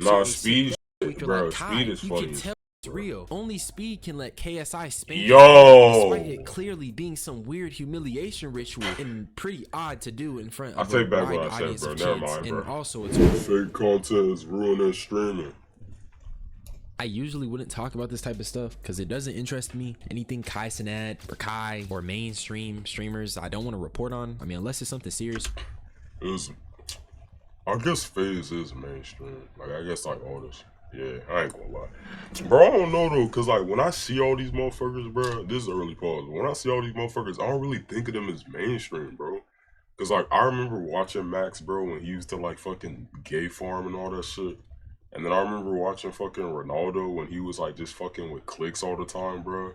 Nah, a Speed, tweaker bro. like Kai. Speed is You funny. can tell it's real. Only Speed can let KSI spank Yo! despite it clearly being some weird humiliation ritual and pretty odd to do in front I of a take back wide what I said, audience bro. of Never kids. mind, bro. And also, it's Fake content is ruining streaming. I usually wouldn't talk about this type of stuff because it doesn't interest me. Anything Kai Cenat or Kai or mainstream streamers, I don't want to report on. I mean, unless it's something serious. I guess FaZe is mainstream. Like, I guess, like, all this. Yeah, I ain't gonna lie. Bro, I don't know, though, because, like, when I see all these motherfuckers, bro, this is early pause, but when I see all these motherfuckers, I don't really think of them as mainstream, bro. Because, like, I remember watching Max, bro, when he used to, like, fucking gay farm and all that shit. And then I remember watching fucking Ronaldo when he was, like, just fucking with clicks all the time, bro.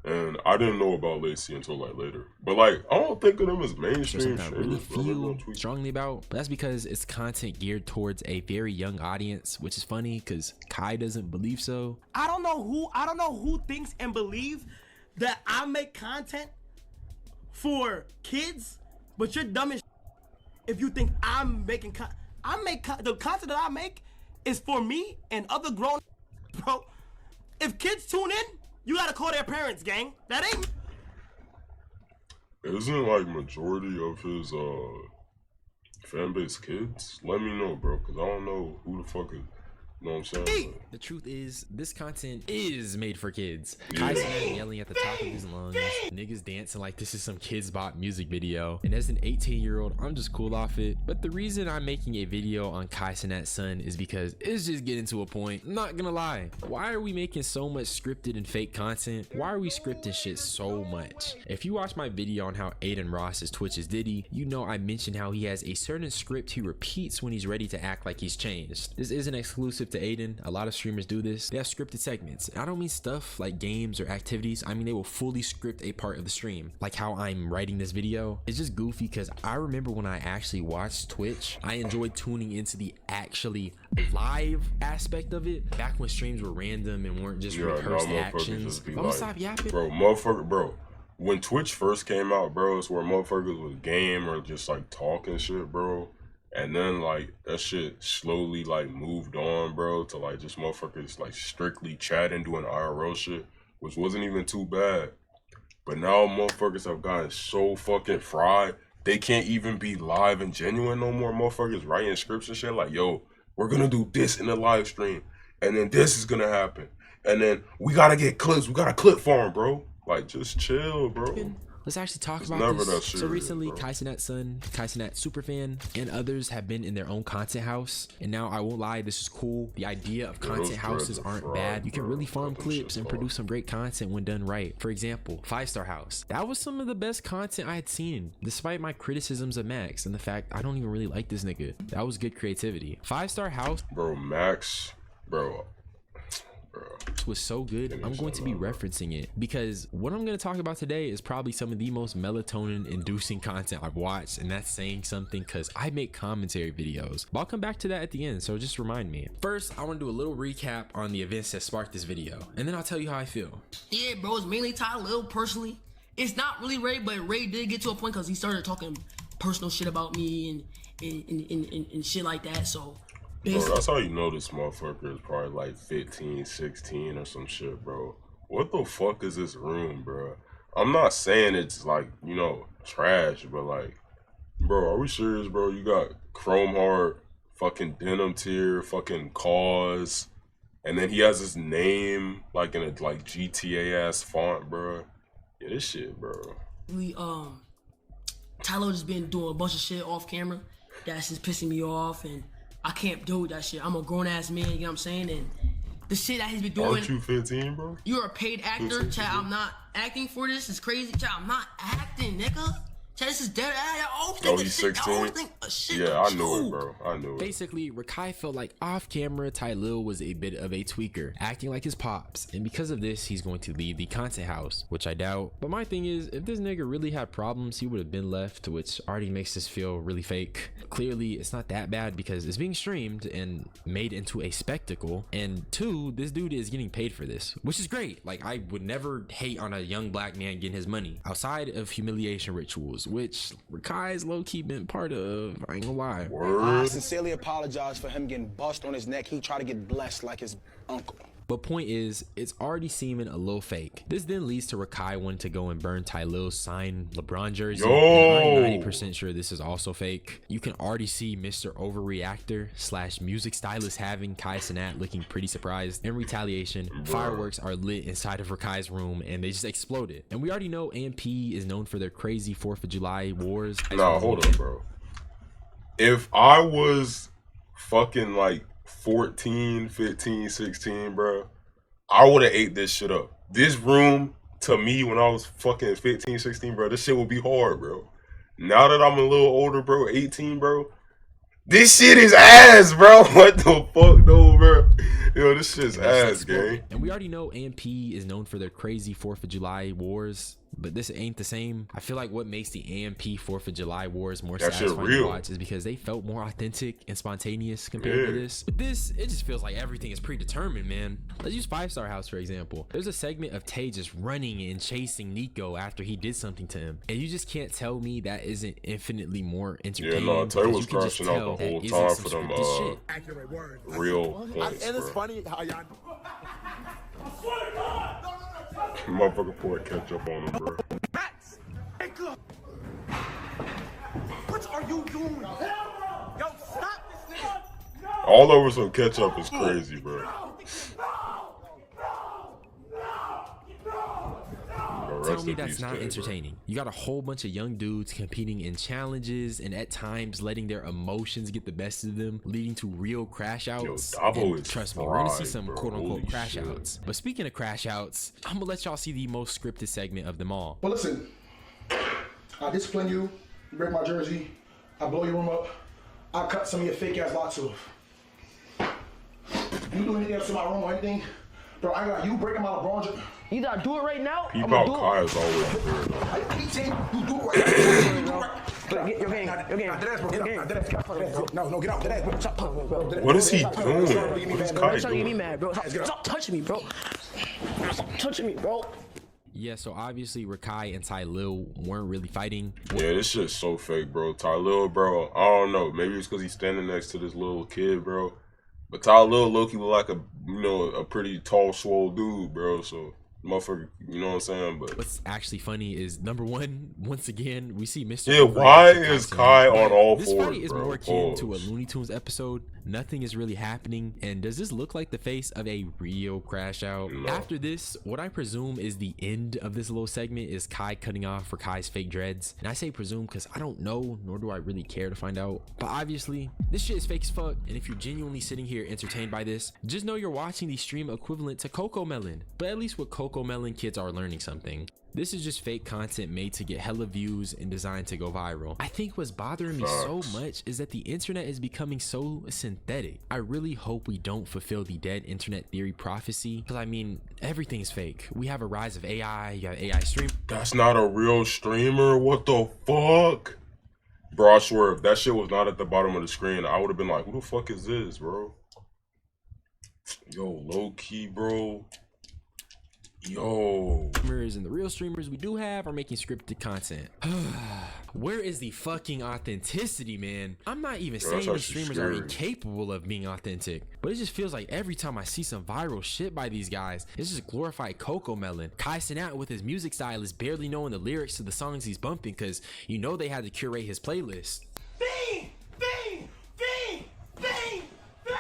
And I didn't know about Lacey until, like, later. But, like, I don't think of them as mainstream Something I really streamers, feel strongly about, but that's because it's content geared towards a very young audience, which is funny because Kai doesn't believe so. I don't know who thinks and believes that I make content for kids, but you're dumb as if you think I'm making the content that I make is for me and other grown bro. If kids tune in, you gotta call their parents, gang. That ain't. Isn't like majority of his fan base kids? Let me know, bro, because I don't know who the fuck is. You know what I'm saying? The truth is, this content is made for kids. Kai Cenat yelling at the top of his lungs, niggas dancing like this is some Kids Bop music video. And as an 18-year-old, I'm just cool off it. But the reason I'm making a video on Kai Cenat's son is because it's just getting to a point. I'm not gonna lie. Why are we making so much scripted and fake content? Why are we scripting shit so much? If you watch my video on how Adin Ross is Twitch's Diddy, you know I mentioned how he has a certain script he repeats when he's ready to act like he's changed. This isn't exclusive to Adin. A lot of streamers do this. They have scripted segments. I don't mean stuff like games or activities. I mean they will fully script a part of the stream, like how I'm writing this video. It's just goofy because I remember when I actually watched Twitch, I enjoyed tuning into the actually live aspect of it back when streams were random and weren't just rehearsed actions. I'm gonna stop yapping, bro. When Twitch first came out, bro, it's where motherfuckers was game or just like talking shit, bro. And then like that shit slowly like moved on, bro, to like just motherfuckers like strictly chatting, doing IRL shit, which wasn't even too bad. But now motherfuckers have gotten so fucking fried, they can't even be live and genuine no more. Motherfuckers writing scripts and shit like, yo, we're gonna do this in the live stream, and then this is gonna happen, and then we gotta get clips, we gotta clip farm, bro. Like, just chill, bro. Let's actually talk It's about never this. that serious, So recently, bro. Kai Cenat's son, Kai Cenat Superfan, and others have been in their own content house. And now I won't lie, this is cool. The idea of content houses aren't bad. You can really farm clips and produce some great content when done right. For example, 5-Star House. That was some of the best content I had seen, despite my criticisms of Max and the fact I don't even really like this nigga. That was good creativity. 5-Star House, Bro, Max, bro. was so good. I'm going to be referencing it because what I'm going to talk about today is probably some of the most melatonin inducing content I've watched, and that's saying something because I make commentary videos, but I'll come back to that at the end, so just remind me. First, I want to do a little recap on the events that sparked this video, and then I'll tell you how I feel. Yeah, bro, it's mainly Ty Lil personally. It's not really Ray, but Ray did get to a point because he started talking personal shit about me and shit like that, so Bro, that's how you know this motherfucker is probably like 15, 16 or some shit, bro. What the fuck is this room, bro? I'm not saying it's like, you know, trash, but like, bro, are we serious, bro? You got Chrome Heart, fucking Denim Tier, fucking Cause, and then he has his name like in a like GTA ass font, bro. Yeah, this shit, bro. Tyler just been doing a bunch of shit off camera that's just pissing me off, and I can't do that shit. I'm a grown ass man, you know what I'm saying? And the shit that he's been doing. Aren't you 15, bro? You're a paid actor, chat. I'm not acting for this. It's crazy, chat. I'm not acting, nigga. Chat, this is dead ass. Oh, he's 16? Yeah, I knew it, bro. I knew it. Basically, Rakai felt like off camera, Ty Lil was a bit of a tweaker, acting like his pops, and because of this, he's going to leave the content house, which I doubt. But my thing is, if this nigga really had problems, he would have been left, which already makes this feel really fake. Clearly, it's not that bad because it's being streamed and made into a spectacle, and 2, this dude is getting paid for this, which is great. Like, I would never hate on a young black man getting his money outside of humiliation rituals, which Rakai's low-key been part of. I ain't gonna lie. I Word. sincerely apologize for him getting bust on his neck. He tried to get blessed like his uncle. But point is, it's already seeming a little fake. This then leads to Rakai wanting to go and burn Ty Lil's signed LeBron jersey. Yo! And I'm 90% sure this is also fake. You can already see Mr. Overreactor / music stylist having Kai Cenat looking pretty surprised. In retaliation, fireworks are lit inside of Rakai's room and they just exploded. And we already know AMP is known for their crazy 4th of July wars. Nah, hold on, bro. If I was fucking like 14, 15, 16, bro, I would have ate this shit up. This room, to me, when I was fucking 15, 16, bro, this shit would be hard, bro. Now that I'm a little older, bro, 18, bro, this shit is ass, bro. What the fuck, though, bro? Yo, this shit's ass, gang. And we already know AMP is known for their crazy 4th of July wars, but this ain't the same. I feel like what makes the AMP 4th of July wars more That shit satisfying real. to watch is because they felt more authentic and spontaneous compared to this. With this, it just feels like everything is predetermined, man. Let's use 5-Star House, for example. There's a segment of Tay just running and chasing Nico after he did something to him. And you just can't tell me that isn't infinitely more entertaining. Yeah, no, Tay because was you can just crashing out tell the that whole isn't time some for them, scripted shit. Accurate word. Real points, And it's bro. funny how y'all. Motherfucker poured ketchup on him, bro. Max! Hey, look! What are you doing? Yo, stop this nigga! All over some ketchup is crazy, bro. Bro, Tell rest me in that's peace, not Tay, bro. entertaining. You got a whole bunch of young dudes competing in challenges and at times letting their emotions get the best of them, leading to real crash outs. Davo And is trust me, we're gonna see fried, some bro. quote unquote Holy crash shit. outs. But speaking of crash outs, I'm gonna let y'all see the most scripted segment of them all. But listen, I discipline you, you break my jersey, I blow your room up, I cut some of your fake ass locks off. You do anything else to my room or anything, bro, I got you breaking my LeBron jersey. You gotta do it right now. Peep I'ma out do Kai is always there, though. I keep saying you do it right now. You do it right. Get your game. Your game. Nah, dead ass, bro. Get out. Dead ass. Get out. No, get out. Dead ass, bro. Stop talking, bro. What is he doing? What is Kai Don't try to get me doing? mad, bro. Stop touching me, bro. Stop touching me, bro. Yeah, so obviously Rakai and Ty Lil weren't really fighting. Yeah, this shit's so fake, bro. Ty Lil, bro, I don't know. Maybe it's because he's standing next to this little kid, bro. But Ty Lil low-key look like a, you know, a pretty tall, swole dude, bro. So, motherfucker, you know what I'm saying? But What's actually funny is number one, once again, we see Mr. yeah, why Overreactor is Kai Kai Cenat. on all This fours, fight is bro? more akin to a Pause. Looney Tunes episode. Nothing is really happening. And does this look like the face of a real crash out? No. After this, what I presume is the end of this little segment is Kai cutting off Rakai's fake dreads. And I say presume because I don't know, nor do I really care to find out. But obviously, this shit is fake as fuck. And if you're genuinely sitting here entertained by this, just know you're watching the stream equivalent to Coco Melon. But at least with Coco Melon, kids are learning something. This is just fake content made to get hella views and designed to go viral. I think what's bothering me so much is that the internet is becoming so synthetic. I really hope we don't fulfill the dead internet theory prophecy, because I mean, everything's fake. We have a rise of AI, you got AI stream. That's not a real streamer? What the fuck? Bro, I swear, if that shit was not at the bottom of the screen, I would have been like, who the fuck is this, bro? Yo, low-key, bro. Yo. Streamers and the real streamers we do have are making scripted content. Where is the fucking authenticity, man? I'm not even Bro, saying that's these actually streamers are scary. incapable of being authentic, but it just feels like every time I see some viral shit by these guys, it's just glorified Coco Melon. Kai Cenat with his music style is barely knowing the lyrics to the songs he's bumping because you know they had to curate his playlist. Bing! Bing! Bing! Bing! Bing!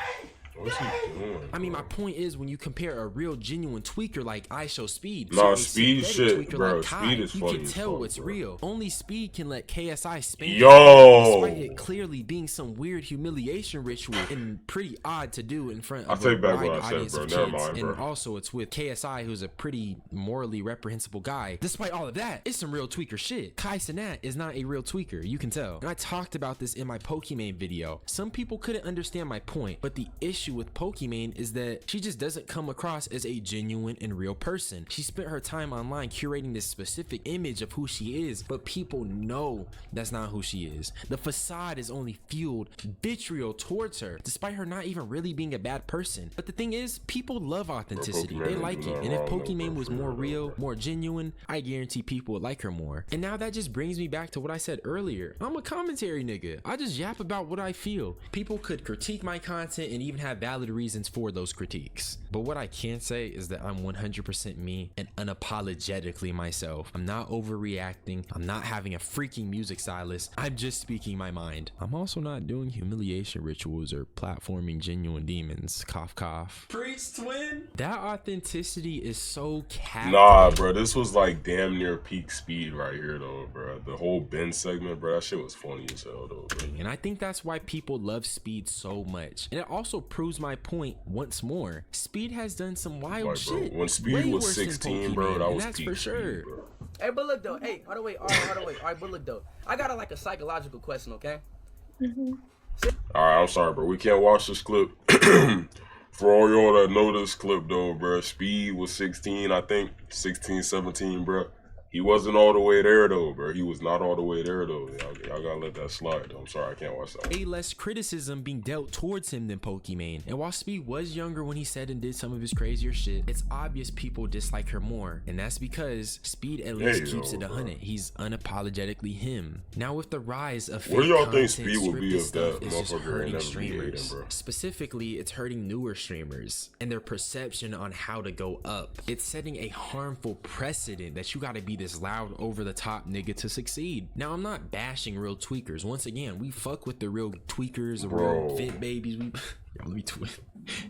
What's he doing? I mean, my point is when you compare a real genuine tweaker like I Show Speed, Nah, to a Speed synthetic shit, tweaker bro. like Kai, Speed is you funny can as tell fuck, what's bro. real. Only Speed can let KSI spank Yo! despite it clearly being some weird humiliation ritual and pretty odd to do in front I of a take back wide what I said, audience bro. of Never kids. mind, And bro. also it's with KSI, who's a pretty morally reprehensible guy. Despite all of that, it's some real tweaker shit. Kai Cenat is not a real tweaker, you can tell. And I talked about this in my Pokemon video. Some people couldn't understand my point, but the issue issue with Pokimane is that she just doesn't come across as a genuine and real person. She spent her time online curating this specific image of who she is, but people know that's not who she is. The facade is only fueled vitriol towards her, despite her not even really being a bad person. But the thing is, people love authenticity. They like it. And if Pokimane was more real, more genuine, I guarantee people would like her more. And now that just brings me back to what I said earlier. I'm a commentary nigga. I just yap about what I feel. People could critique my content and even have valid reasons for those critiques. But what I can say is that I'm 100% me and unapologetically myself. I'm not overreacting. I'm not having a freaking music stylist. I'm just speaking my mind. I'm also not doing humiliation rituals or platforming genuine demons. Cough, cough. Preach, twin. That authenticity is so captivating. Nah, bro, this was like damn near peak speed right here, though, bro. The whole Ben segment, bro, that shit was funny as hell, though, bro. And I think that's why people love Speed so much. And it also proves my point once more. Speed has done some wild Like, bro, shit. when Speed Way was worse than 16, bro, Pokimane, that and was that's peak for sure. speed, bro. Hey, but look though. Hey, hold on, wait. All right, but look though. I got a psychological question, okay? Alright, I'm sorry, bro. We can't watch this clip. For all y'all that know this clip, though, bro, Speed was 16, I think. 16, 17, bro. He wasn't all the way there, though, bro. He was not all the way there, though. Y'all gotta let that slide, though. I'm sorry, I can't watch that one. A less criticism being dealt towards him than Pokimane. And while Speed was younger when he said and did some of his crazier shit, it's obvious people dislike her more. And that's because Speed at least keeps it 100. He's unapologetically him. Now with the rise of Where fake y'all think content, Speed would be scripted if stuff that is just motherfucker ain't hurting never be hating, streamers. bro? Specifically, it's hurting newer streamers and their perception on how to go up. It's setting a harmful precedent that you gotta be this loud, over the top nigga to succeed. Now I'm not bashing real tweakers. Once again, we fuck with the real tweakers, the real fit babies. We yo, let me tweet.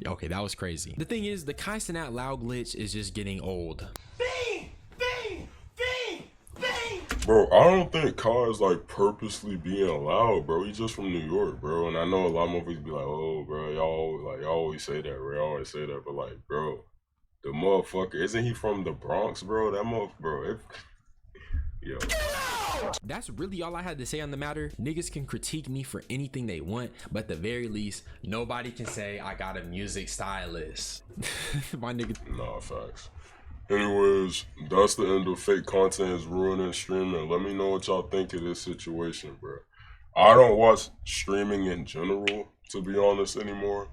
Okay, that was crazy. The thing is, the Kai Cenat loud glitch is just getting old. Bro, I don't think Kai is like purposely being loud, bro. He's just from New York, bro. And I know a lot of motherfuckers be like, oh, bro, y'all always say that, bro. Y'all always say that. But like, bro, the motherfucker, isn't he from the Bronx, bro? That motherfucker, bro. Yo. That's really all I had to say on the matter. Niggas can critique me for anything they want, but at the very least, nobody can say I got a music stylist. My nigga. Nah, facts. Anyways, that's the end of Fake Content is Ruining Streaming. Let me know what y'all think of this situation, bro. I don't watch streaming in general, to be honest, anymore.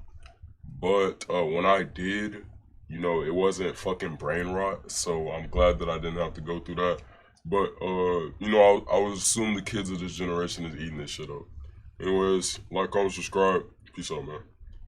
But when I did, you know, it wasn't fucking brain rot. So I'm glad that I didn't have to go through that. But, you know, I would assume the kids of this generation is eating this shit up. Anyways, like, comment, subscribe. Peace out, man.